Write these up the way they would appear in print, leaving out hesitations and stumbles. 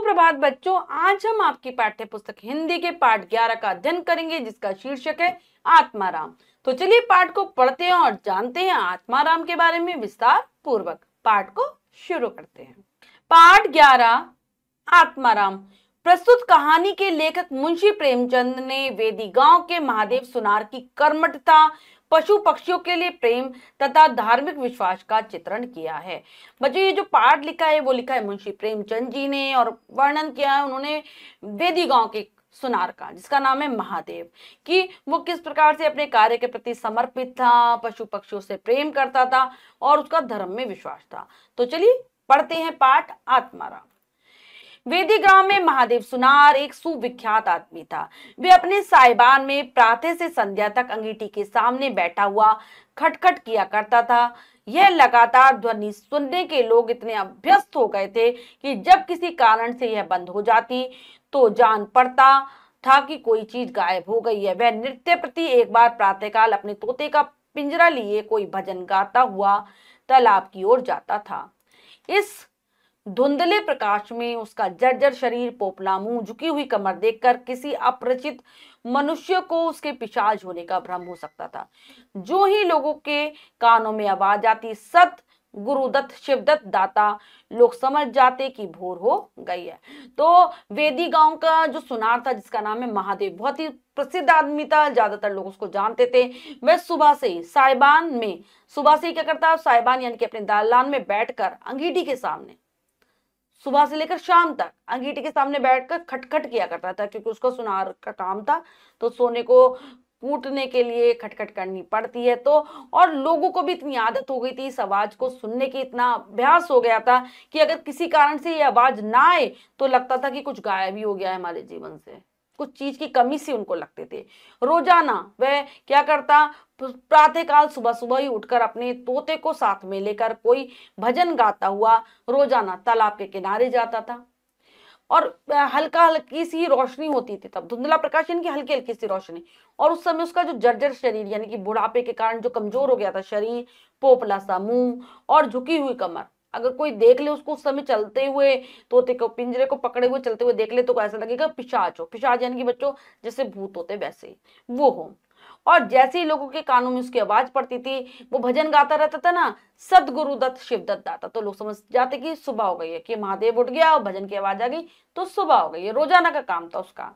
सुप्रभात बच्चों, आज हम आपकी पाठ्य पुस्तक हिंदी के पाठ 11 का अध्ययन करेंगे, जिसका शीर्षक है आत्माराम। तो चलिए पाठ को पढ़ते हैं और जानते हैं आत्माराम के बारे में विस्तार पूर्वक। पाठ को शुरू करते हैं। पाठ 11 आत्माराम। प्रस्तुत कहानी के लेखक मुंशी प्रेमचंद ने वेदी गांव के महादेव सुनार की कर्मठता, पशु पक्षियों के लिए प्रेम तथा धार्मिक विश्वास का चित्रण किया है। बच्चों, ये जो पाठ लिखा है वो लिखा है मुंशी प्रेमचंद जी ने और वर्णन किया है उन्होंने वेदी गांव के सुनार का, जिसका नाम है महादेव, कि वो किस प्रकार से अपने कार्य के प्रति समर्पित था, पशु पक्षियों से प्रेम करता था और उसका धर्म में विश्वास था। तो चलिए पढ़ते हैं पाठ आत्माराम। वेदी ग्राम में महादेव सुनार एक सुविख्यात आदमी था। वे अपने साइबान में प्रातः से संध्या तक अंगीठी के सामने बैठा हुआ खटखट किया करता था। यह लगातार ध्वनि सुनने के लोग इतने अभ्यस्त हो गए थे कि जब किसी कारण से यह बंद हो जाती तो जान पड़ता था कि कोई चीज गायब हो गई है। वह नृत्य प्रति एक बार प्रातःकाल अपने तोते का पिंजरा लिए कोई भजन गाता हुआ तालाब की ओर जाता था। इस धुंधले प्रकाश में उसका जर्जर शरीर, पोपला मुंह, झुकी हुई कमर देखकर किसी अपरिचित मनुष्य को उसके पिशाच होने का भ्रम हो सकता था। जो ही लोगों के कानों में आवाज आती सत गुरुदत्त शिवदत्त दाता, लोग समझ जाते कि भोर हो गई है। तो वेदी गांव का जो सुनार था, जिसका नाम है महादेव, बहुत ही प्रसिद्ध आदमी था, ज्यादातर लोग उसको जानते थे। वह सुबह से ही साइबान में क्या करता, साइबान यानी कि अपने दालान में बैठकर अंगीठी के सामने सुबह से लेकर शाम तक अंगीठी के सामने बैठकर खटखट किया करता था, क्योंकि उसका सुनार का काम था। तो सोने को कूटने के लिए खटखट करनी पड़ती है। तो और लोगों को भी इतनी आदत हो गई थी इस आवाज को सुनने की, इतना अभ्यास हो गया था कि अगर किसी कारण से ये आवाज ना आए तो लगता था कि कुछ गायब ही हो गया है हमारे जीवन से, कुछ चीज की कमी सी उनको लगते थे। रोजाना वह क्या करता, प्रातःकाल सुबह सुबह ही उठकर अपने तोते को साथ में लेकर कोई भजन गाता हुआ रोजाना तालाब के किनारे जाता था। और हल्का हल्की सी रोशनी होती थी, तब धुंधला प्रकाश यानी कि हल्की हल्की सी रोशनी। और उस समय उसका जो जर्जर शरीर यानी कि बुढ़ापे के कारण जो कमजोर हो गया था शरीर, पोपला सा मुंह और झुकी हुई कमर, अगर कोई देख ले उसको उस समय चलते हुए, तोते को पिंजरे को पकड़े हुए चलते हुए देख ले तो ऐसा लगेगा पिशाच हो। पिशाच यानी कि बच्चों जैसे भूत होते वैसे वो हो। और जैसे ही लोगों के कानों में उसकी आवाज पड़ती थी, वो भजन गाता रहता था ना, सदगुरुदत्त शिवदत्त दाता, तो लोग समझ जाते कि सुबह हो गई है, कि महादेव उठ गया और भजन की आवाज आ गई तो सुबह हो गई है। रोजाना का काम था उसका।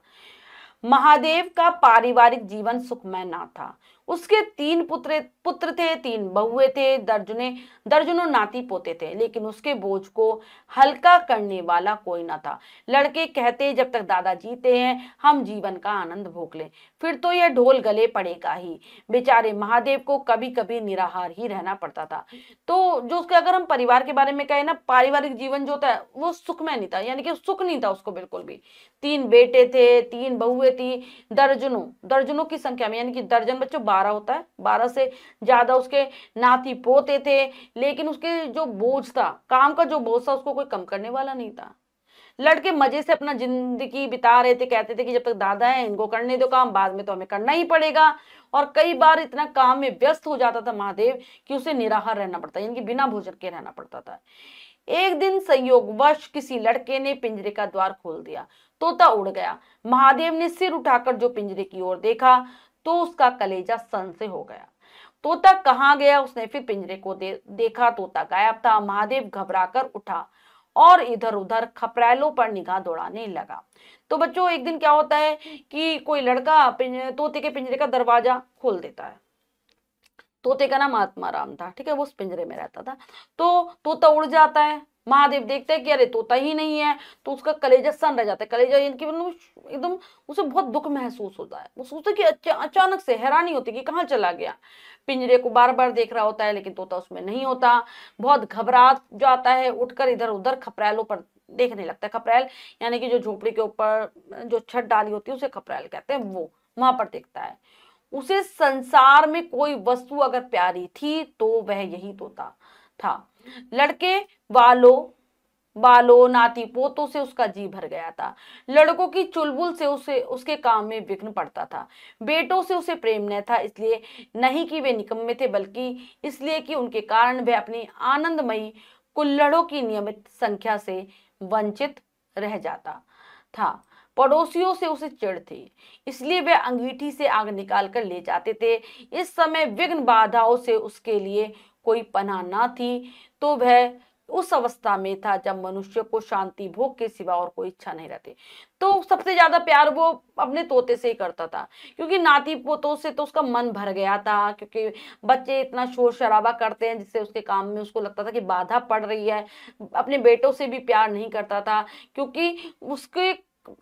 महादेव का पारिवारिक जीवन सुखमय ना था। उसके 3 पुत्र थे, 3 बहुएं थे, दर्जनों नाती पोते थे, लेकिन उसके बोझ को हल्का करने वाला कोई ना था। लड़के कहते जब तक दादा जीते हैं हम जीवन का आनंद भोग लें, फिर तो यह ढोल गले पड़ेगा ही। बेचारे महादेव को कभी कभी निराहार ही रहना पड़ता था। तो जो उसके, अगर हम परिवार के बारे में कहें ना, पारिवारिक जीवन जो था वो सुखमय नहीं था, यानी कि सुख नहीं था उसको बिल्कुल भी। 3 बेटे थे, 3 बहुएं थी, दर्जनों की संख्या में, यानी कि दर्जन बच्चों 12 होता है, 12 से ज्यादा उसके नाती पोते थे। लेकिन उसके जो बोझ था, काम का जो बोझ था, उसको कोई कम करने वाला नहीं था। लड़के मजे से अपना जिंदगी बिता रहे थे, कहते थे कि जब तक दादा है इनको करने दो काम, बाद में तो हमें करना ही पड़ेगा। और कई बार इतना काम में व्यस्त हो जाता था महादेव कि उसे निराहार रहना पड़ता, यानी कि बिना भोजन के रहना पड़ता था। एक दिन संयोगवश किसी लड़के ने पिंजरे का द्वार खोल दिया, तोता उड़ गया। महादेव ने सिर उठाकर जो पिंजरे की ओर देखा तो उसका कलेजा सन से हो गया। तोता कहाँ गया? उसने फिर पिंजरे को देखा, तोता गायब था। महादेव घबराकर उठा और इधर उधर खपरेलों पर निगाह दौड़ाने लगा। तो बच्चों एक दिन क्या होता है कि कोई लड़का तोते के पिंजरे का दरवाजा खोल देता है। तोते का नाम आत्माराम था, ठीक है, वो उस पिंजरे में रहता था। तो तोता उड़ जाता है। महादेव देखते हैं कि अरे तोता ही नहीं है, तो उसका कलेजा सन रह जाता है। कलेजा यानी कि एकदम उसे बहुत दुख महसूस होता है। वो सोचता है कि अचानक से हैरानी होती है कि कहाँ चला गया। पिंजरे को बार बार देख रहा होता है लेकिन तोता उसमें नहीं होता। बहुत घबरा जाता है, उठकर इधर उधर खपरेलों पर देखने लगता है। खपरेल यानी कि जो झोपड़ी के ऊपर जो छत डाली होती है उसे खपरेल कहते हैं। वो वहां पर देखता है। उसे संसार में कोई वस्तु अगर प्यारी थी तो वह यही तोता था। लड़के बालों नाती पोतों से उसका जी भर गया था। लड़कों की चुलबुल से उसके काम में विघ्न पड़ता था। बेटों से उसे प्रेम न था, इसलिए नहीं कि वे निकम्मे थे, बल्कि इसलिए कि उनके कारण वह अपनी आनंदमयी कुल्हड़ों की नियमित संख्या से वंचित रह जाता था। पड़ोसियों से उसे चिढ़ थी, इसलिए वे अंगीठी से आग निकाल कर ले जाते थे। इस समय विघ्न बाधाओं से उसके लिए कोई पनाह न थी, तो वह उस अवस्था में था जब मनुष्य को शांति भोग के सिवा और कोई इच्छा नहीं रहती। तो सबसे ज्यादा प्यार वो अपने तोते से ही करता था, क्योंकि नाती पोतों से तो उसका मन भर गया था, क्योंकि बच्चे इतना शोर शराबा करते हैं जिससे उसके काम में उसको लगता था कि बाधा पड़ रही है। अपने बेटों से भी प्यार नहीं करता था, क्योंकि उसके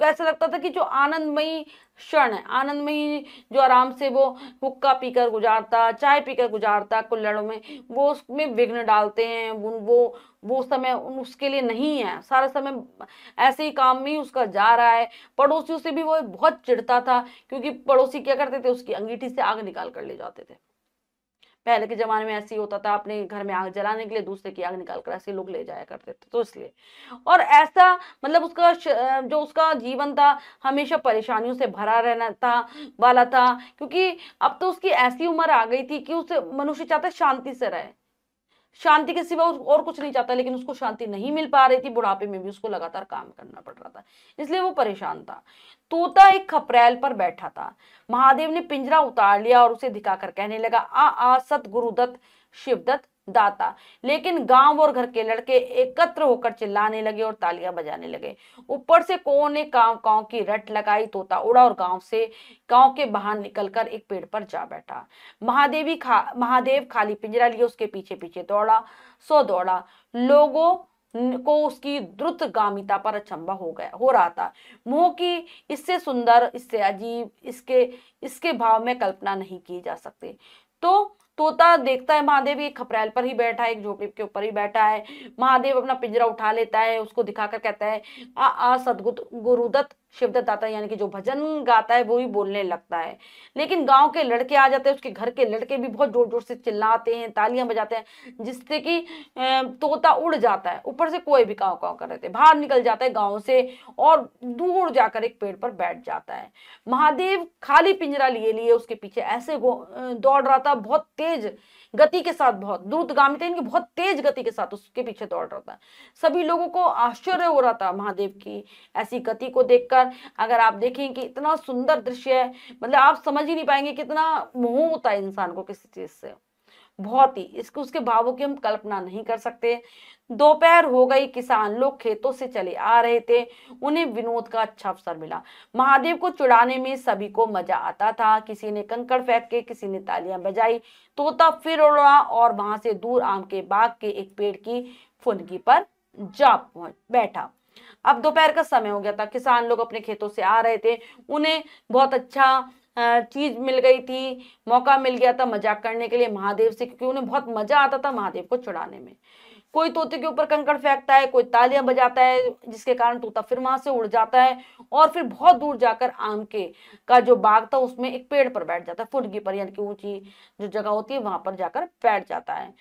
ऐसा लगता था कि जो आनंदमयी क्षण है, आनंदमयी जो आराम से वो हुक्का पीकर गुजारता, चाय पीकर गुजारता कुल्हड़ों में, वो उसमें विघ्न डालते हैं। वो समय उसके लिए नहीं है, सारा समय ऐसे ही काम में ही उसका जा रहा है। पड़ोसियों से भी वो बहुत चिढ़ता था, क्योंकि पड़ोसी क्या करते थे, उसकी अंगीठी से आग निकाल कर ले जाते थे। पहले के जमाने में ऐसे ही होता था, अपने घर में आग जलाने के लिए दूसरे की आग निकाल कर ऐसे लोग ले जाया करते थे, तो इसलिए। और ऐसा मतलब उसका जो उसका जीवन था हमेशा परेशानियों से भरा रहना था वाला था, क्योंकि अब तो उसकी ऐसी उम्र आ गई थी कि उसे मनुष्य चाहता है शांति से रहे, शांति के सिवा और कुछ नहीं चाहता, लेकिन उसको शांति नहीं मिल पा रही थी। बुढ़ापे में भी उसको लगातार काम करना पड़ रहा था, इसलिए वो परेशान था। तोता एक खपरेल पर बैठा था। महादेव ने पिंजरा उतार लिया और उसे दिखाकर कहने लगा, आ आ सत गुरुदत्त शिवदत्त दाता। लेकिन गांव और घर के लड़के एकत्र होकर चिल्लाने लगे और तालियां बजाने लगे। ऊपर से कौन ने कांव कांव की रट लगाई। तोता उड़ा और गांव के बाहर निकलकर एक पेड़ पर जा बैठा। महादेव खाली पिंजरा लिए उसके पीछे पीछे दौड़ा। लोगों को उसकी द्रुतगामिता पर अचंभा हो रहा था। मोह की इससे सुंदर, इससे अजीब, इसके भाव में कल्पना नहीं की जा सकती। तो तोता देखता है महादेव एक खपरेल पर ही बैठा है, एक झोपड़ी के ऊपर ही बैठा है। महादेव अपना पिंजरा उठा लेता है, उसको दिखाकर कहता है, आ आ सदगुरु गुरुदत्त शिवदत्त दाता, यानी कि जो भजन गाता है वो ही बोलने लगता है। लेकिन गांव के लड़के आ जाते हैं, उसके घर के लड़के भी बहुत जोर जोर से चिल्लाते हैं, तालियां बजाते हैं, जिससे कि तोता उड़ जाता है। ऊपर से कोई भी काव काव कर रहे थे, बाहर निकल जाता है गांव से और दूर जाकर एक पेड़ पर बैठ जाता है। महादेव खाली पिंजरा लिए लिए उसके पीछे ऐसे दौड़ रहा था, बहुत तेज गति के साथ, बहुत द्रुतगामी था, इनकी बहुत तेज गति के साथ उसके पीछे दौड़ रहा था। सभी लोगों को आश्चर्य हो रहा था महादेव की ऐसी गति को देखकर। अगर आप देखें कि इतना सुंदर दृश्य है, मतलब आप समझ ही नहीं पाएंगे कितना मोह होता है इंसान को किसी चीज से, बहुत ही, इसको उसके भावों की हम कल्पना नहीं कर सकते। दोपहर हो गई, किसान लोग खेतों से चले आ रहे थे, उन्हें विनोद का अच्छा अवसर मिला। महादेव को चिढ़ाने में सभी को मजा आता था। किसी ने कंकड़ फेंक के, किसी ने तालियां बजाई। तोता फिर उड़ा और वहां से दूर आम के बाग के एक पेड़ की फुनगी पर जा पहुंच बैठा। अब दोपहर का समय हो गया था, किसान लोग अपने खेतों से आ रहे थे, उन्हें बहुत अच्छा चीज मिल गई थी, मौका मिल गया था मजाक करने के लिए महादेव से, क्योंकि उन्हें बहुत मजा आता था महादेव को चिढ़ाने में। कोई तोते के ऊपर कंकड़ फेंकता है, कोई तालियां बजाता है, जिसके कारण तोता फिर वहां से उड़ जाता है और फिर बहुत दूर जाकर आम के का जो बाग था उसमें एक पेड़ पर बैठ जाता है, फुनगी पर, यानी कि ऊंची जो जगह होती है वहां पर जाकर बैठ जाता है।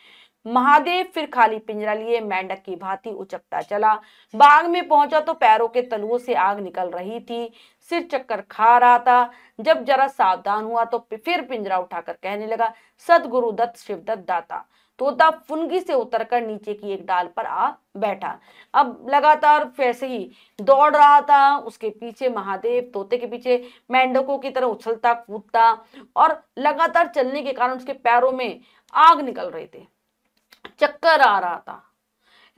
महादेव फिर खाली पिंजरा लिए मेंढक की भांति उचकता चला। बाग में पहुंचा तो पैरों के तलुओं से आग निकल रही थी, सिर चक्कर खा रहा था। जब जरा सावधान हुआ तो फिर पिंजरा उठाकर कहने लगा, सदगुरु दत्त शिवदत्त दाता। तोता फुनगी से उतरकर नीचे की एक डाल पर आ बैठा। अब लगातार वैसे ही दौड़ रहा था, उसके पीछे महादेव तोते के पीछे मेंढकों की तरह उछलता कूदता, और लगातार चलने के कारण उसके पैरों में आग निकल रहे थे, चक्कर आ रहा था,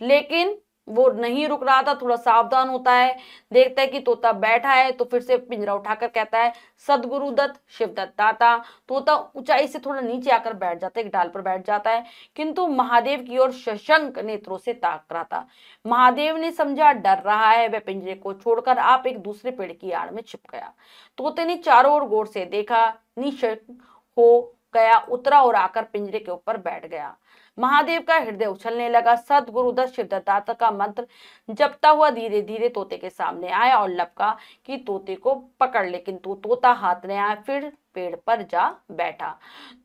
लेकिन वो नहीं रुक रहा था। थोड़ा सावधान होता है, देखता है कि तोता बैठा है, तो फिर से पिंजरा उठाकर कहता है, सदगुरु दत्त शिवदत्त दाता। तोता ऊंचाई से थोड़ा नीचे आकर बैठ जाता है, एक डाल पर बैठ जाता है, किंतु महादेव की ओर सशंक नेत्रों से ताक रहा था। महादेव ने समझा डर रहा है, वह पिंजरे को छोड़कर आप एक दूसरे पेड़ की आड़ में छिप गया। तोते ने चारों ओर गौर से देखा, निशक हो गया, उतरा और आकर पिंजरे के ऊपर बैठ गया। महादेव का हृदय उछलने लगा। सदगुरुदत्त शिवदत्त दाता का मंत्र जपता हुआ धीरे धीरे तोते के सामने आया और लपका कि तोते को पकड़, लेकिन तोता हाथ नहीं आया, फिर पेड़ पर जा बैठा।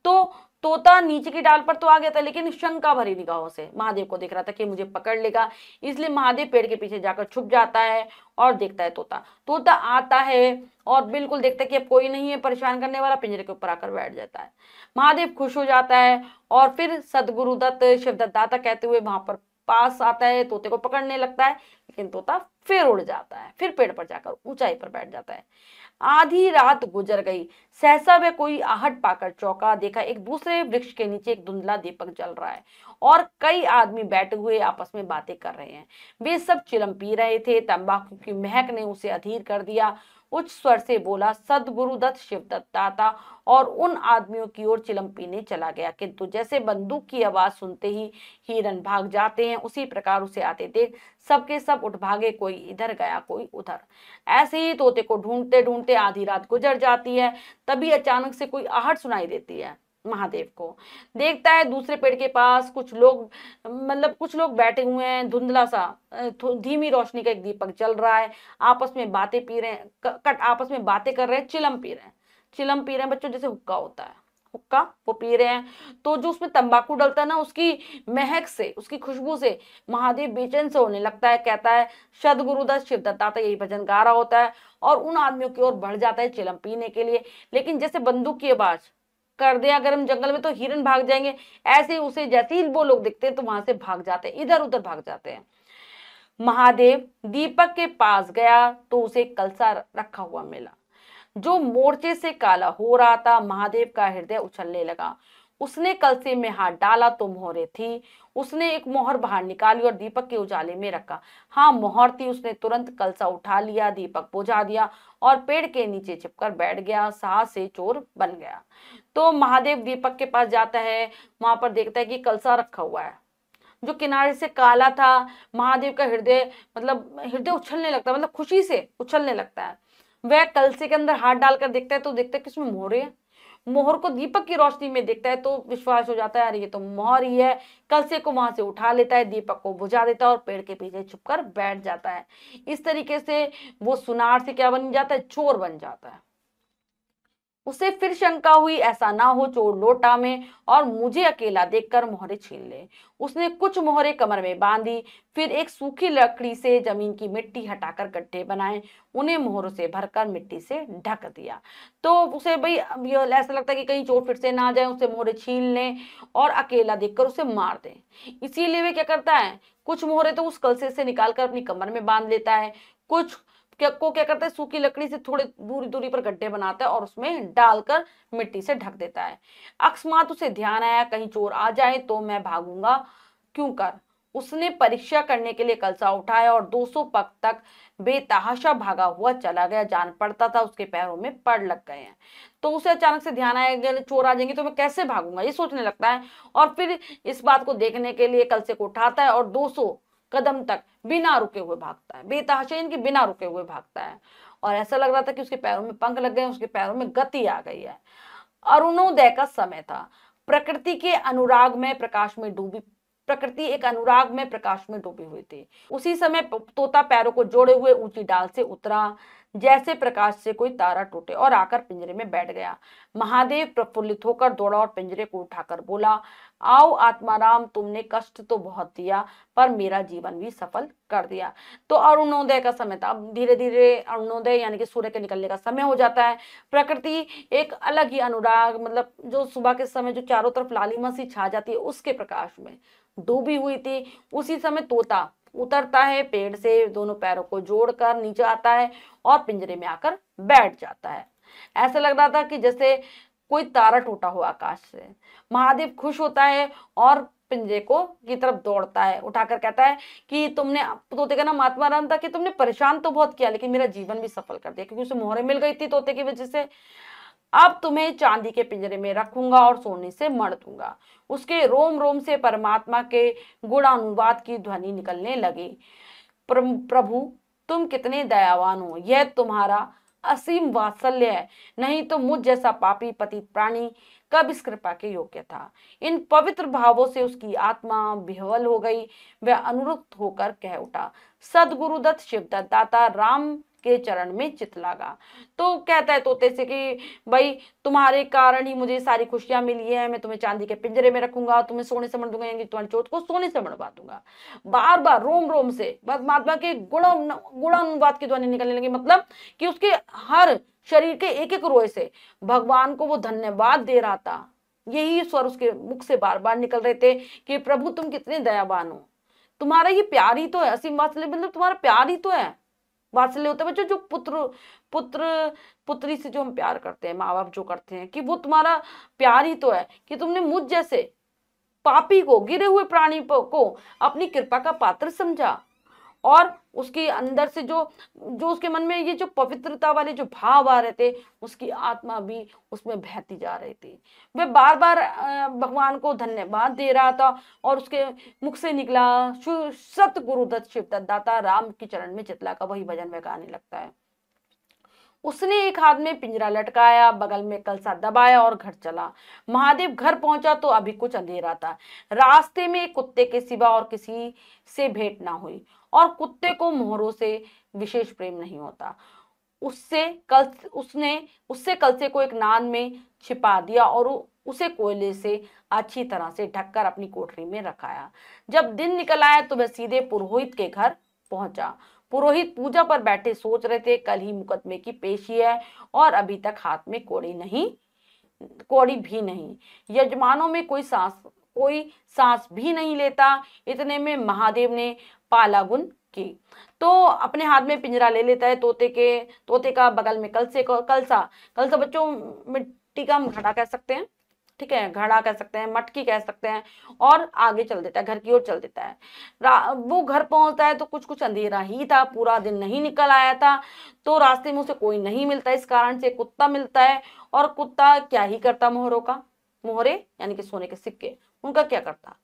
तो तोता नीचे की डाल पर तो आ गया था, लेकिन शंका भरी निगाहों से महादेव को देख रहा था कि मुझे पकड़ लेगा, इसलिए महादेव पेड़ के पीछे जाकर छुप जाता है और देखता है तोता आता है और बिल्कुल देखता है कि अब कोई नहीं है परेशान करने वाला, पिंजरे के ऊपर आकर बैठ जाता है। महादेव खुश हो जाता है और फिर सदगुरुदत्त शिवदत्त दाता कहते हुए वहां पर पास आता है, तोते को पकड़ने लगता है, लेकिन तोता फिर उड़ जाता है, फिर पेड़ पर जाकर ऊंचाई पर बैठ जाता है। आधी रात गुजर गई, सहसा वह कोई आहट पाकर चौंका, देखा एक दूसरे वृक्ष के नीचे एक धुंधला दीपक जल रहा है और कई आदमी बैठे हुए आपस में बातें कर रहे हैं। वे सब चिलम पी रहे थे। तंबाकू की महक ने उसे अधीर कर दिया। उच्च स्वर से बोला, सदगुरुदत्त शिवदत्त दाता, और उन आदमियों की ओर चिलम पीने चला गया। किंतु जैसे बंदूक की आवाज सुनते ही हिरन भाग जाते हैं, उसी प्रकार उसे आते देख सबके सब उठ भागे, कोई इधर गया कोई उधर। ऐसे ही तोते को ढूंढते ढूंढते आधी रात गुजर जाती है। तभी अचानक से कोई आहट सुनाई देती है। महादेव को देखता है दूसरे पेड़ के पास कुछ लोग बैठे हुए हैं। धुंधला सा धीमी रोशनी का एक दीपक जल रहा है। आपस में बातें पी रहे हैं, आपस में बातें कर रहे हैं, चिलम पी रहे हैं। चिलम पी रहे हैं बच्चों, जैसे हुक्का होता है, हुक्का वो पी रहे हैं। तो जो उसमें तंबाकू डलता है ना, उसकी महक से, उसकी खुशबू से महादेव बेचैन से होने लगता है। कहता है, सदगुरुदत्त शिवदत्त दाता, यही भजन गा रहा होता है और उन आदमियों की ओर बढ़ जाता है चिलम पीने के लिए। लेकिन जैसे बंदूक की आवाज कर दे अगर हम जंगल में तो हिरन भाग जाएंगे, ऐसे ही उसे जैसे ही वो लोग दिखते हैं तो वहां से भाग जाते हैं, इधर उधर भाग जाते हैं। महादेव दीपक के पास गया तो उसे कलसा रखा हुआ मिला जो मोर्चे से काला हो रहा था। महादेव का हृदय उछलने लगा। उसने कलसे में हाथ डाला तो मोहरे थी। उसने एक मोहर बाहर निकाली और दीपक के उजाले में रखा। हाँ, मोहर थी। उसने तुरंत कलसा उठा लिया, दीपक बुझा दिया और पेड़ के नीचे छिपकर बैठ गया। साहस से चोर बन गया। तो महादेव दीपक के पास जाता है, वहां पर देखता है कि कलसा रखा हुआ है जो किनारे से काला था। महादेव का हृदय उछलने लगता है, मतलब खुशी से उछलने लगता है। वह कलसे के अंदर हाथ डालकर देखता है तो देखता है कि उसमें मोहर है। मोहर को दीपक की रोशनी में देखता है तो विश्वास हो जाता है, अरे ये तो मोहर ही है। कलसे को वहां से उठा लेता है, दीपक को बुझा देता है और पेड़ के पीछे छुपकर बैठ जाता है। इस तरीके से वो सुनार से क्या बन जाता है, चोर बन जाता है। उसे फिर शंका हुई, ऐसा ना हो चोर लोटा में और मुझे अकेला देखकर मोहरे छीन ले। उसने कुछ मोहरे कमर में बांधी, फिर एक सूखी लकड़ी से जमीन की मिट्टी हटाकर गड्ढे बनाए, उन्हें मोहरों से भरकर मिट्टी से ढक दिया। तो उसे भाई ऐसा लगता है कि कहीं चोर फिर से ना जाए, उसे मोहरे छीन लें और अकेला देखकर उसे मार दें। इसीलिए वे क्या करता है, कुछ मोहरे तो उस कलसे से निकालकर अपनी कमर में बांध लेता है, कुछ क्या करता है, सूखी लकड़ी से थोड़े दूरी दूरी पर गड्ढे बनाता है और उसमें डालकर मिट्टी से ढक देता है। अकस्मात उसे ध्यान आया, कहीं चोर आ जाए तो मैं भागूंगा क्यों कर। उसने परीक्षा करने के लिए कलसा उठाया और 200 पग तक बेतहाशा भागा हुआ चला गया। जान पड़ता था उसके पैरों में पड़ लग गए हैं। तो उसे अचानक से ध्यान आया, अगर चोर आ जाएंगे तो मैं कैसे भागूंगा, ये सोचने लगता है। और फिर इस बात को देखने के लिए कलसे को उठाता है और 200 कदम तक बिना रुके हुए भागता है, बेतहाशा इनकी बिना रुके हुए भागता है। और ऐसा लग रहा था कि उसके पैरों में पंख लग गए, उसके पैरों में गति आ गई है। अरुणोदय का समय था। प्रकृति के अनुराग में प्रकाश में डूबी प्रकृति एक अनुराग में प्रकाश में डूबी हुई थी। उसी समय तोता पैरों को जोड़े हुए ऊंची डाल से उतरा, जैसे प्रकाश से कोई तारा टूटे, और आकर पिंजरे में बैठ गया। महादेव प्रफुल्लित होकर दौड़ा और पिंजरे को उठाकर बोला, आओ आत्माराम, तुमने कष्ट तो बहुत दिया पर मेरा जीवन भी सफल कर दिया। तो अरुणोदय का समय था। अब धीरे धीरे अरुणोदय यानी कि सूर्य के निकलने का समय हो जाता है। प्रकृति एक अलग ही अनुराग, मतलब जो सुबह के समय जो चारों तरफ लालिमा सी छा जाती है, उसके प्रकाश में डूबी हुई थी। उसी समय तोता उतरता है पेड़ से, दोनों पैरों को जोड़कर नीचे आता है और पिंजरे में आकर बैठ जाता है। ऐसा लग रहा था कि जैसे कोई तारा टूटा हो आकाश से। महादेव खुश होता है और पिंजरे को की तरफ दौड़ता है, उठाकर कहता है कि तुमने, तोते का नाम आत्माराम था, कि तुमने परेशान तो बहुत किया लेकिन मेरा जीवन भी सफल कर दिया, क्योंकि उसे मोहरे मिल गई थी तोते की वजह से। अब तुम्हें चांदी के पिंजरे में रखूंगा और सोने से मढ़ दूंगा। उसके रोम रोम से परमात्मा के गुणानुवाद की ध्वनि निकलने लगी। प्रभु तुम कितने दयावान हो, यह तुम्हारा असीम वात्सल्य है, नहीं तो मुझ जैसा पापी पतित प्राणी कब इस कृपा के योग्य था। इन पवित्र भावों से उसकी आत्मा विह्वल हो गई। वह अनुरुक्त होकर कह उठा, सदगुरुदत्त शिवदत्त दाता राम के चरण में चित लगा। तो कहता है तोते से कि भाई तुम्हारे कारण ही मुझे सारी खुशियां मिली है, मैं तुम्हें चांदी के पिंजरे में रखूंगा, तुम्हें सोने से मढ़ दूंगा, यानी तुम्हारी चोट को सोने से मढ़वा दूंगा। बार बार रोम रोम से परमात्मा के गुणानुवाद की ध्वनि निकलने लगी, मतलब कि उसके हर शरीर के एक एक रोए से भगवान को वो धन्यवाद दे रहा था। यही स्वर उसके मुख से बार बार निकल रहे थे कि प्रभु तुम कितने दयावान हो, तुम्हारा ये प्यार ही तो है, असीम वात्सल्य मतलब तुम्हारा प्यार ही तो है। वात्सल्य होता है बच्चों जो पुत्र पुत्र पुत्री से जो हम प्यार करते हैं, माँ बाप जो करते हैं, कि वो तुम्हारा प्यार ही तो है कि तुमने मुझ जैसे पापी को, गिरे हुए प्राणी को अपनी कृपा का पात्र समझा, और उसके अंदर से जो जो उसके मन में ये जो पवित्रता वाले जो भाव आ रहे थे, उसकी आत्मा भी उसमें बहती जा रही थी। वह बार बार भगवान को धन्यवाद दे रहा था, और उसके मुख से निकला सत गुरुदत्त शिवदत्त दाता राम की चरण में चितला का वही भजन वह गाने लगता है। उसने एक हाथ में पिंजरा लटकाया, बगल में कलसा दबाया और घर चला। महादेव घर पहुंचा तो अभी कुछ अंधेरा था। रास्ते में एक कुत्ते के सिवा और किसी से भेंट ना हुई, और कुत्ते को मोहरों से विशेष प्रेम नहीं होता। उससे कलसे को एक नान में छिपा दिया और उसे कोयले से अच्छी तरह से ढककर अपनी कोठरी में रखाया। जब दिन निकल आया तो वह सीधे पुरोहित के घर पहुंचा। पुरोहित पूजा पर बैठे सोच रहे थे, कल ही मुकदमे की पेशी है और अभी तक हाथ में कौड़ी भी नहीं। यजमानों में कोई सांस भी नहीं लेता। इतने में महादेव ने पालागुन की, तो अपने हाथ में पिंजरा ले लेता है तोते का, बगल में कलसा बच्चों मिट्टी का हम घड़ा कह सकते हैं, ठीक है, घड़ा कह सकते हैं, मटकी कह सकते हैं, और आगे चल देता है, घर की ओर चल देता है। वो घर पहुंचता है तो कुछ अंधेरा ही था, पूरा दिन नहीं निकल आया था, तो रास्ते में उसे कोई नहीं मिलता। इस कारण से कुत्ता मिलता है, और कुत्ता क्या ही करता, मोहरे यानी कि सोने के सिक्के, उनका क्या करता,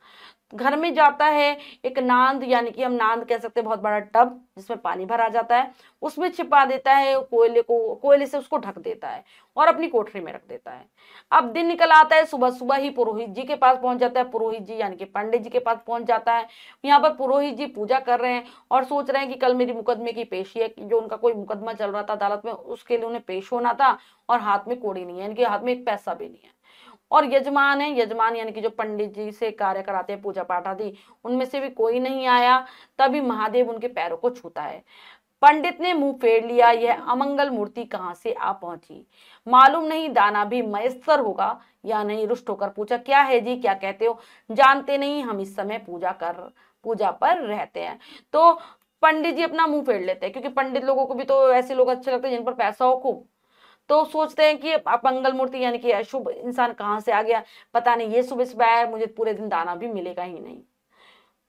घर में जाता है, एक नांद यानी कि हम नांद कह सकते हैं, बहुत बड़ा टब जिसमें पानी भरा जाता है, उसमें छिपा देता है, कोयले से उसको ढक देता है और अपनी कोठरी में रख देता है। अब दिन निकल आता है, सुबह सुबह ही पुरोहित जी के पास पहुंच जाता है। पुरोहित जी यानी कि पंडित जी के पास पहुंच जाता है। यहाँ पर पुरोहित जी पूजा कर रहे हैं और सोच रहे हैं कि कल मेरी मुकदमे की पेशी है, जो उनका कोई मुकदमा चल रहा था अदालत में, उसके लिए उन्हें पेश होना था, और हाथ में कौड़ी नहीं है, यानी कि हाथ में एक पैसा भी नहीं है। और यजमान है, यजमान यानी कि जो पंडित जी से कार्य कराते हैं, पूजा पाठ आदि, उनमें से भी कोई नहीं आया। तभी महादेव उनके पैरों को छूता है। पंडित ने मुंह फेर लिया, यह अमंगल मूर्ति कहां से आ पहुंची, मालूम नहीं दाना भी मयस्सर होगा या नहीं। रुष्ट होकर पूछा, क्या है जी, क्या कहते हो, जानते नहीं हम इस समय पूजा पर रहते हैं। तो पंडित जी अपना मुंह फेर लेते हैं, क्योंकि पंडित लोगों को भी तो ऐसे लोग अच्छे लगते हैं जिन पर पैसा हो खूब, तो सोचते हैं कि अपंगल मूर्ति यानी कि अशुभ इंसान कहां से आ गया, पता नहीं, ये सुबह सुबह आया, मुझे पूरे दिन दाना भी मिलेगा ही नहीं।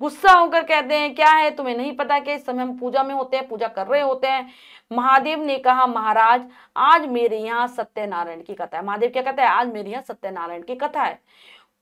गुस्सा होकर कहते हैं, क्या है, तुम्हें नहीं पता कि इस समय हम पूजा में होते हैं, पूजा कर रहे होते हैं। महादेव ने कहा, महाराज आज मेरे यहाँ सत्यनारायण की कथा है। महादेव क्या कहता है, आज मेरे यहाँ सत्यनारायण की कथा है।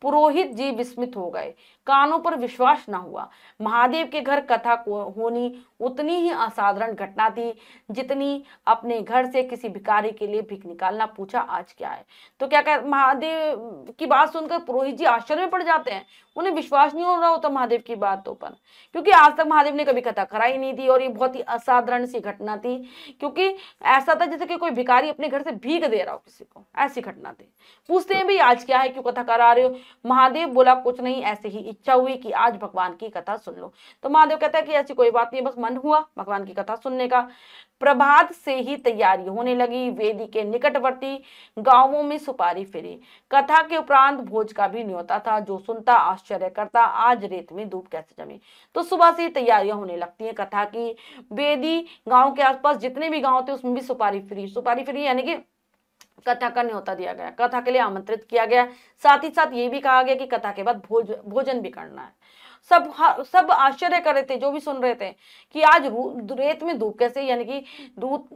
पुरोहित जी विस्मित हो गए, कानों पर विश्वास न हुआ। महादेव के घर कथा होनी उतनी ही असाधारण घटना थी जितनी अपने घर से किसी भिखारी के लिए भीख निकालना। पूछा, आज क्या है। तो क्या कह, महादेव की बात सुनकर पुरोहित जी आश्चर्य में पड़ जाते हैं, उन्हें विश्वास नहीं हो रहा होता महादेव की बातों पर, क्योंकि आज तक महादेव ने कभी कथा कराई नहीं थी, और ये बहुत ही असाधारण सी घटना थी, क्योंकि ऐसा था जैसे कि कोई भिखारी अपने घर से भीख दे रहा हो किसी को, ऐसी घटना थी। पूछते हैं, भाई आज क्या है, क्यों कथा करा रहे हो। महादेव बोला, कुछ नहीं, ऐसे ही इच्छा हुई कि आज भगवान की कथा सुन लो। तो महादेव कहता है कि ऐसी कोई बात नहीं, बस मन हुआ भगवान की कथा सुनने का। प्रभात से ही तैयारी होने लगी। वेदी के निकटवर्ती गांवों में सुपारी फिरी। कथा के उपरांत भोज का भी न्योता था। जो सुनता आश्चर्य करता, आज रेत में धूप कैसे जमी। तो सुबह से ही तैयारियां होने लगती हैं कथा की। वेदी गांव के आसपास जितने भी गांव थे उसमें भी सुपारी फिरी यानी कि कथा का न्योता दिया गया, कथा के लिए आमंत्रित किया गया। साथ ही साथ ये भी कहा गया कि कथा के बाद भोजन भी करना है। सब आश्चर्य कर रहे थे जो भी सुन रहे थे कि आज रेत में धूप कैसे, यानी कि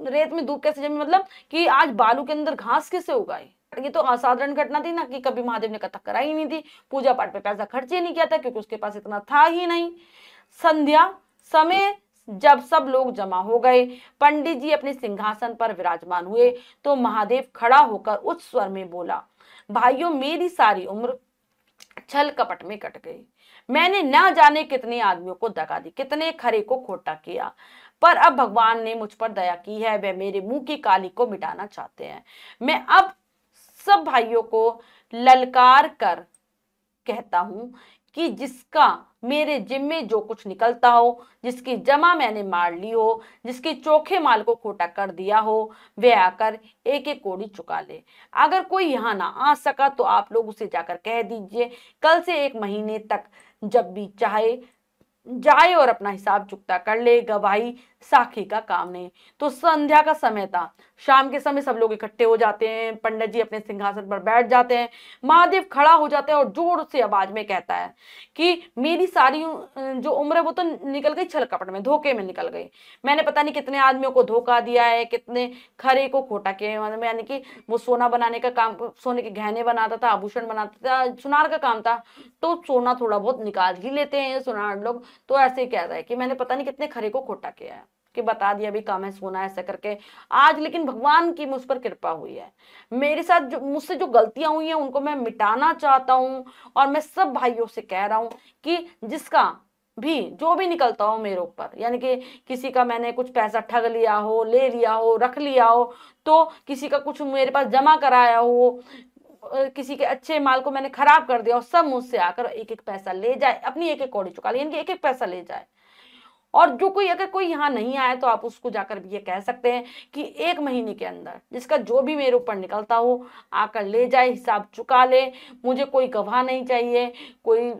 रेत में धूप कैसे जमी, मतलब कि आज बालू के अंदर घास कैसे उगाई। ये तो असाधारण घटना थी ना, कि कभी महादेव ने कथा कराई नहीं थी, पूजा पाठ पे पैसा खर्च ही नहीं किया था, क्योंकि उसके पास इतना था ही नहीं। संध्या समय जब सब लोग जमा हो गए, पंडित जी अपने सिंहासन पर विराजमान हुए, तो महादेव खड़ा होकर उच्च स्वर में बोला, भाइयों मेरी सारी उम्र छल कपट में कट गई। मैंने न जाने कितने आदमियों को दगा दी, कितने खरे को खोटा किया, पर अब भगवान ने मुझ पर दया की है, वे मेरे मुंह की काली को मिटाना चाहते हैं। मैं अब सब भाइयों को ललकार कर कहता हूं कि जिसका मेरे जिम्मे जो कुछ निकलता हो, जिसकी जमा मैंने मार ली हो, जिसके चोखे माल को खोटा कर दिया हो, वे आकर एक एक कौड़ी चुका ले। अगर कोई यहाँ ना आ सका तो आप लोग उसे जाकर कह दीजिए, कल से 1 महीने तक जब भी चाहे जाए और अपना हिसाब चुकता कर ले, गवाही साखी का काम नहीं। तो संध्या का समय था, शाम के समय सब लोग इकट्ठे हो जाते हैं, पंडित जी अपने सिंहासन पर बैठ जाते हैं, महादेव खड़ा हो जाता है और जोर से आवाज में कहता है कि मेरी सारी जो उम्र है वो तो निकल गई छल कपट में, धोखे में निकल गई। मैंने पता नहीं कितने आदमियों को धोखा दिया है, कितने खरे को खोटा किया है, यानी कि वो सोना बनाने का काम, सोने के गहने बनाता था, आभूषण बनाता था, सुनार का काम था, तो सोना थोड़ा बहुत निकाल ही लेते हैं सुनार लोग। तो ऐसे ही कह रहा है कि मैंने पता नहीं कितने खरे को खोटा किया है, कि बता दिया भी कम है सोना ऐसा करके। आज लेकिन भगवान की मुझ पर कृपा हुई है, मेरे साथ जो मुझसे जो गलतियां हुई हैं उनको मैं मिटाना चाहता हूं। और मैं सब भाइयों से कह रहा हूं कि जिसका भी जो भी निकलता हो मेरे ऊपर, यानी कि किसी का मैंने कुछ पैसा ठग लिया हो, ले लिया हो, रख लिया हो, तो किसी का कुछ मेरे पास जमा कराया हो, किसी के अच्छे माल को मैंने खराब कर दिया हो, सब मुझसे आकर एक एक पैसा ले जाए, अपनी एक एक कौड़ी चुका ले, यानी कि एक एक पैसा ले जाए। और जो कोई अगर कोई यहाँ नहीं आए तो आप उसको जाकर भी ये कह सकते हैं कि 1 महीने के अंदर जिसका जो भी मेरे ऊपर निकलता हो आकर ले जाए, हिसाब चुका ले। मुझे कोई गवाह नहीं चाहिए, कोई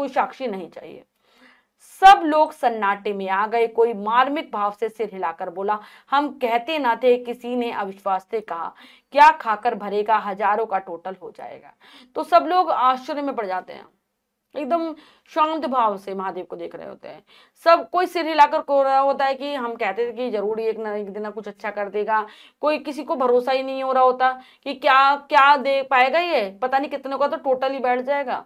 साक्षी नहीं चाहिए। सब लोग सन्नाटे में आ गए। कोई मार्मिक भाव से सिर हिलाकर बोला, हम कहते ना थे। किसी ने अविश्वास से कहा, क्या खाकर भरेगा, हजारों का टोटल हो जाएगा। तो सब लोग आश्चर्य में पड़ जाते हैं, एकदम शांत भाव से महादेव को देख रहे होते हैं। सब कोई सिर हिलाकर को रहा होता है कि हम कहते थे कि जरूर एक ना एक दिन कुछ अच्छा कर देगा। कोई किसी को भरोसा ही नहीं हो रहा होता कि क्या क्या दे पाएगा, ये पता नहीं कितने का तो टोटल ही बैठ जाएगा।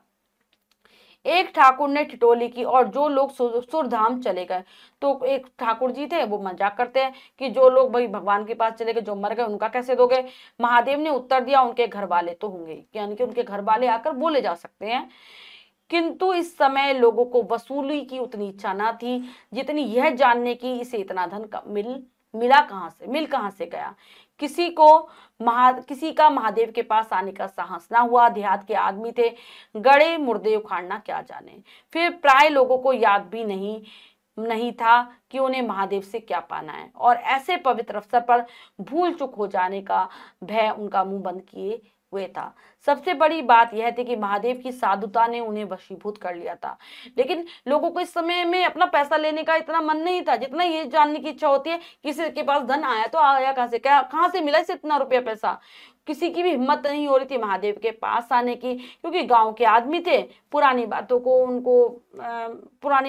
एक ठाकुर ने ठिठोली की और जो लोग सुरधाम चले गए। तो एक ठाकुर जी थे, वो मजाक करते हैं कि जो लोग भाई भगवान के पास चले गए, जो मर गए उनका कैसे दोगे। महादेव ने उत्तर दिया, उनके घर वाले तो होंगे, यानी कि उनके घर वाले आकर बोले जा सकते हैं। किंतु इस समय लोगों को वसूली की उतनी इच्छा ना थी जितनी यह जानने की इसे इतना धन मिल कहां से गया। किसी का महादेव के पास आने का साहस ना हुआ। देहात के आदमी थे, गड़े मुर्दे उखाड़ना क्या जाने। फिर प्राय लोगों को याद भी नहीं था कि उन्हें महादेव से क्या पाना है, और ऐसे पवित्र अवसर पर भूल चूक हो जाने का भय उनका मुंह बंद किए हुए था। सबसे बड़ी बात यह थी कि महादेव की साधुता ने उन्हें वशीभूत कर लिया था। लेकिन लोगों को इस समय में अपना पैसा लेने का इतना मन नहीं था जितना ये जानने की इच्छा होती है किसी के पास धन आया तो आया कहां से, क्या कहां से मिला इसे इतना रुपया पैसा। किसी की भी हिम्मत नहीं हो रही थी महादेव के पास आने की, क्योंकि गांव के आदमी थे, पुरानी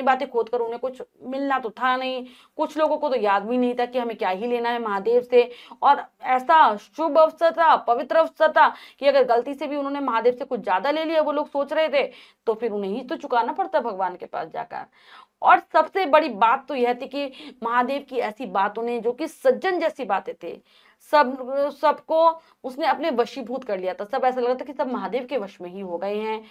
बातें खोद कर उन्हें कुछ मिलना तो था नहीं। कुछ लोगों को तो याद भी नहीं था कि हमें क्या ही लेना है महादेव से। और ऐसा शुभ अवसर था, पवित्र अवसर था कि अगर गलती से भी उन्होंने महादेव से कुछ ज्यादा ले लिया, वो लोग सोच रहे थे, तो फिर उन्हें ही तो चुकाना पड़ता भगवान के पास जाकर। और सबसे बड़ी बात तो यह थी कि महादेव की ऐसी बातों ने, जो कि सज्जन जैसी बातें थे, सबको उसने अपने वशीभूत कर लिया था। सब ऐसा लग रहा था कि सब महादेव के वश में ही हो गए हैं।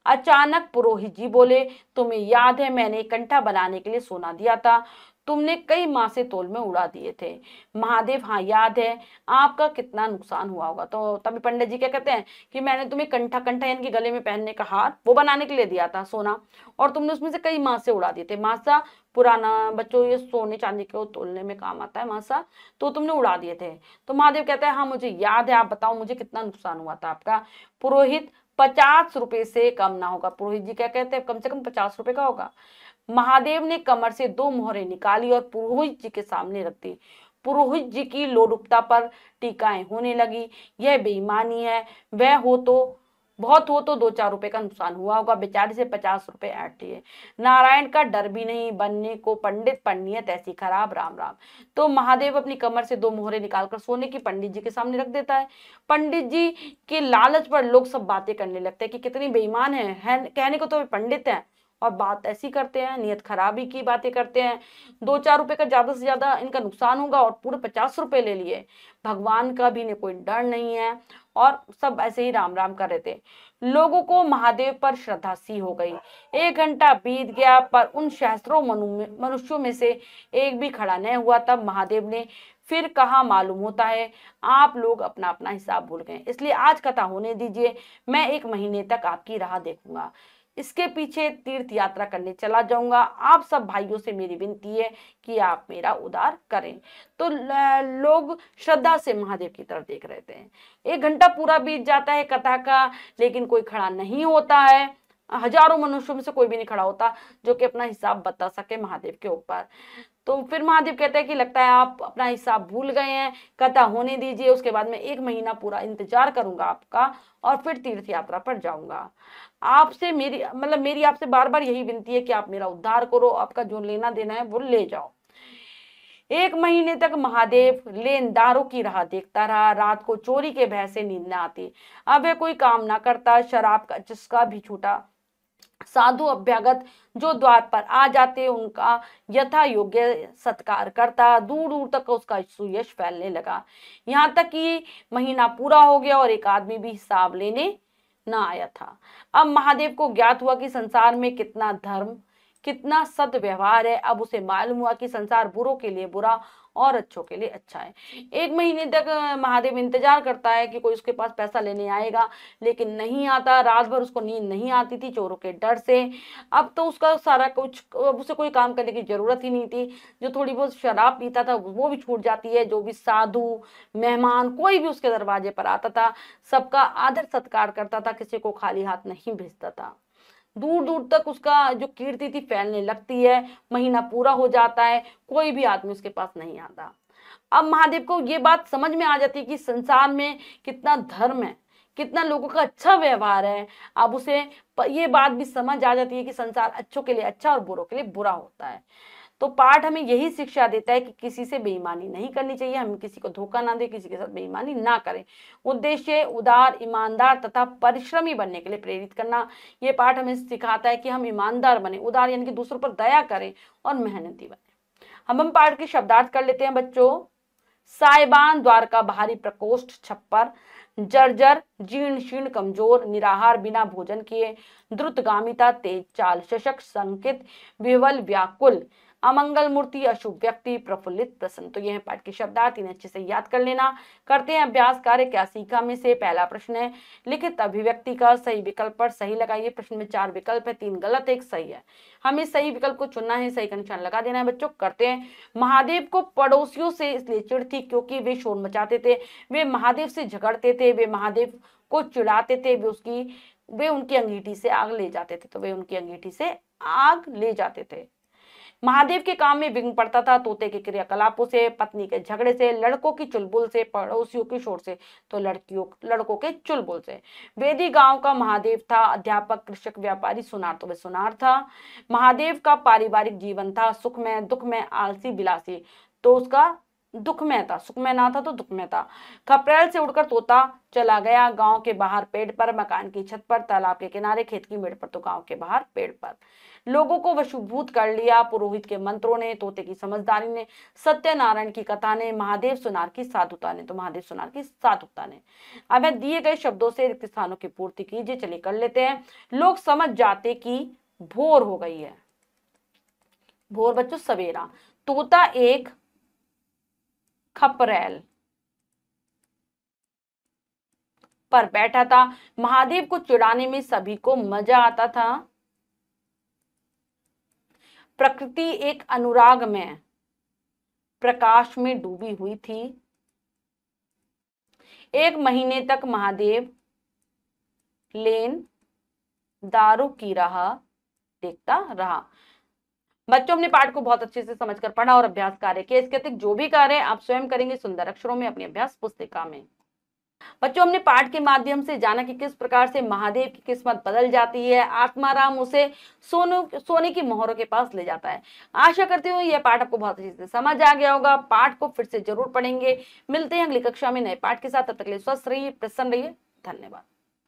अचानक पुरोहित जी बोले, तुम्हें याद है मैंने कंठा बनाने के लिए सोना दिया था, तुमने कई मासे तोल में उड़ा दिए थे। महादेव, हाँ याद है, आपका कितना नुकसान हुआ होगा। तो तभी पंडित जी क्या कहते हैं कि मैंने तुम्हें कंठा यानी कि गले में पहनने का हार वो बनाने के लिए दिया था सोना, और तुमने उसमें से कई मासे उड़ा दिए थे। मासा पुराना, बच्चों ये सोने चांदी को तोलने में काम आता है मासा, तो तुमने उड़ा दिए थे। तो महादेव कहता है, हाँ मुझे याद है, आप बताओ मुझे कितना नुकसान हुआ था आपका। पुरोहित, 50 रुपए से कम ना होगा। पुरोहित जी क्या कहते हैं, कम से कम 50 रुपए का होगा। महादेव ने कमर से 2 मोहरें निकाली और पुरोहित जी के सामने रख दी। पुरोहित जी की लोलुपता पर टीकाएं होने लगी। यह बेईमानी है, वह बहुत हो तो 2-4 रुपए का नुकसान हुआ होगा, बेचारे से 50 रुपए ऐंठ दिए। नारायण का डर भी नहीं, बनने को पंडित पर नियत ऐसी खराब, राम राम। तो महादेव अपनी कमर से 2 मोहरें निकालकर सोने की पंडित जी के सामने रख देता है। पंडित जी के लालच पर लोग सब बातें करने लगते हैं कि कितनी बेईमान है, कहने को तो पंडित है और बात ऐसी करते हैं, नियत खराबी की बातें करते हैं। 2-4 रुपए का ज्यादा से ज्यादा इनका नुकसान होगा और पूरे 50 रुपए ले लिए। भगवान का भी कोई डर नहीं है, और सब ऐसे ही राम राम कर रहे थे। लोगों को महादेव पर श्रद्धा सी हो गई। 1 घंटा बीत गया पर उन सहस्त्रों मनुष्यों में से एक भी खड़ा नहीं हुआ। तब महादेव ने फिर कहा, मालूम होता है आप लोग अपना अपना हिसाब भूल गए, इसलिए आज कथा होने दीजिए, मैं 1 महीने तक आपकी राह देखूंगा, इसके पीछे तीर्थ यात्रा करने चला जाऊंगा। आप सब भाइयों से मेरी विनती है कि आप मेरा उद्धार करें। तो लोग श्रद्धा से महादेव की तरफ देख रहे थे। 1 घंटा पूरा बीत जाता है कथा का, लेकिन कोई खड़ा नहीं होता है। हजारों मनुष्यों में से कोई भी नहीं खड़ा होता जो कि अपना हिसाब बता सके महादेव के ऊपर। तो फिर महादेव कहते हैं कि लगता है आप अपना हिसाब भूल गए हैं, कथा होने दीजिए, उसके बाद मैं 1 महीना पूरा इंतजार करूंगा आपका और फिर तीर्थ यात्रा पर जाऊंगा। आपसे मेरी आपसे बार बार यही विनती है कि आप मेरा उद्धार करो, आपका जो लेना देना है वो ले जाओ। 1 महीने तक महादेव लेनदारों की राह देखता रहा। रात को चोरी के भय से नींद न आती। अब वह कोई काम ना करता, शराब का चस्का भी छूटा। साधु अभ्यागत जो द्वार पर आ जाते उनका यथा योग्य सत्कार करता। दूर दूर तक उसका सुयश फैलने लगा। यहाँ तक कि महीना पूरा हो गया और एक आदमी भी हिसाब लेने ना आया था। अब महादेव को ज्ञात हुआ कि संसार में कितना धर्म, कितना सद्व्यवहार है। अब उसे मालूम हुआ कि संसार बुरों के लिए बुरा और अच्छों के लिए अच्छा है। 1 महीने तक महादेव इंतजार करता है कि कोई उसके पास पैसा लेने आएगा, लेकिन नहीं आता। रात भर उसको नींद नहीं आती थी चोरों के डर से। अब तो उसका सारा कुछ, अब उसे कोई काम करने की जरूरत ही नहीं थी। जो थोड़ी बहुत शराब पीता था वो भी छूट जाती है। जो भी साधु, मेहमान, कोई भी उसके दरवाजे पर आता था सबका आदर सत्कार करता था, किसी को खाली हाथ नहीं भेजता था। दूर दूर तक उसका जो कीर्ति थी फैलने लगती है। महीना पूरा हो जाता है, कोई भी आदमी उसके पास नहीं आता। अब महादेव को ये बात समझ में आ जाती है कि संसार में कितना धर्म है, कितना लोगों का अच्छा व्यवहार है। अब उसे ये बात भी समझ आ जाती है कि संसार अच्छों के लिए अच्छा और बुरों के लिए बुरा होता है। तो पाठ हमें यही शिक्षा देता है कि किसी से बेईमानी नहीं करनी चाहिए, हम किसी को धोखा ना दें, किसी के साथ बेईमानी ना करें। उद्देश्य उदार, ईमानदार तथा परिश्रमी बनने के लिए प्रेरित करना। ये पाठ हमें सिखाता है कि हम ईमानदार बने, उदार यानी कि दूसरों पर दया करें और मेहनती बने। हम पाठ के शब्दार्थ कर लेते हैं बच्चों। साइबान द्वार का बाहरी प्रकोष्ठ, छप्पर, जर्जर, जीर्ण शीर्ण, कमजोर, निराहार, बिना भोजन किए, द्रुतगामिता, तेज चाल, शशक, संकित, विह्वल, व्याकुल, अमंगल मूर्ति, अशुभ व्यक्ति, प्रफुल्लित, प्रसन्न। तो यह है पाठ के शब्दार्थ, इन्हें अच्छे से याद कर लेना। करते हैं अभ्यास कार्य। क्या सीखा में से पहला प्रश्न है, लिखित अभिव्यक्ति का सही विकल्प पर सही लगाइए। प्रश्न में 4 विकल्प है, 3 गलत, 1 सही है। हमें सही विकल्प को चुनना है, सही का निशान लगा देना है बच्चों। करते हैं। महादेव को पड़ोसियों से इसलिए चिढ़ थी क्योंकि वे शोर मचाते थे, वे महादेव से झगड़ते थे, वे महादेव को चिढ़ाते थे, वे उनकी अंगीठी से आग ले जाते थे। तो वे उनकी अंगीठी से आग ले जाते थे। महादेव के काम में विघ्न पड़ता था, तोते के क्रियाकलापों से, पत्नी के झगड़े से, लड़कों की चुलबुल से, पड़ोसियों की शोर से। तो लड़कों के चुलबुल से। वेदी गांव का महादेव था, अध्यापक, कृषक, व्यापारी, सुनार। तो वे सुनार था। महादेव का पारिवारिक जीवन था सुखमय, दुखमय, आलसी, विलासी। तो उसका दुखमय था, सुखमय ना था तो दुखमय था। खपरेल से उड़कर तोता चला गया, गांव के बाहर पेड़ पर, मकान की छत पर, तालाब के किनारे, खेत की मेड़ पर। तो गांव के बाहर पेड़ पर। लोगों को वशीभूत कर लिया पुरोहित के मंत्रों ने, तोते की समझदारी ने, सत्यनारायण की कथा ने, महादेव सुनार की साधुता ने। तो महादेव सुनार की साधुता ने। अब दिए गए शब्दों से रिक्त स्थानों की पूर्ति कीजिए। चलिए कर लेते हैं। लोग समझ जाते कि भोर हो गई है। भोर बच्चों सवेरा। तोता एक खपरेल पर बैठा था। महादेव को चिढ़ाने में सभी को मजा आता था। प्रकृति एक अनुराग में प्रकाश में डूबी हुई थी। 1 महीने तक महादेव लेन दारू की राह देखता रहा। बच्चों हमने पाठ को बहुत अच्छे से समझकर पढ़ा और अभ्यास कार्य किया। इसके अतिरिक्त जो भी कार्य आप स्वयं करेंगे सुंदर अक्षरों में अपनी अभ्यास पुस्तिका में। बच्चों हमने पाठ के माध्यम से जाना कि किस प्रकार से महादेव की किस्मत बदल जाती है। आत्माराम उसे सोने की मोहरों के पास ले जाता है। आशा करती हूँ यह पाठ आपको बहुत अच्छे से समझ आ गया होगा। पाठ को फिर से जरूर पढ़ेंगे। मिलते हैं अगली कक्षा में नए पाठ के साथ। तब तक के लिए स्वस्थ रहिए, प्रसन्न रहिए। धन्यवाद।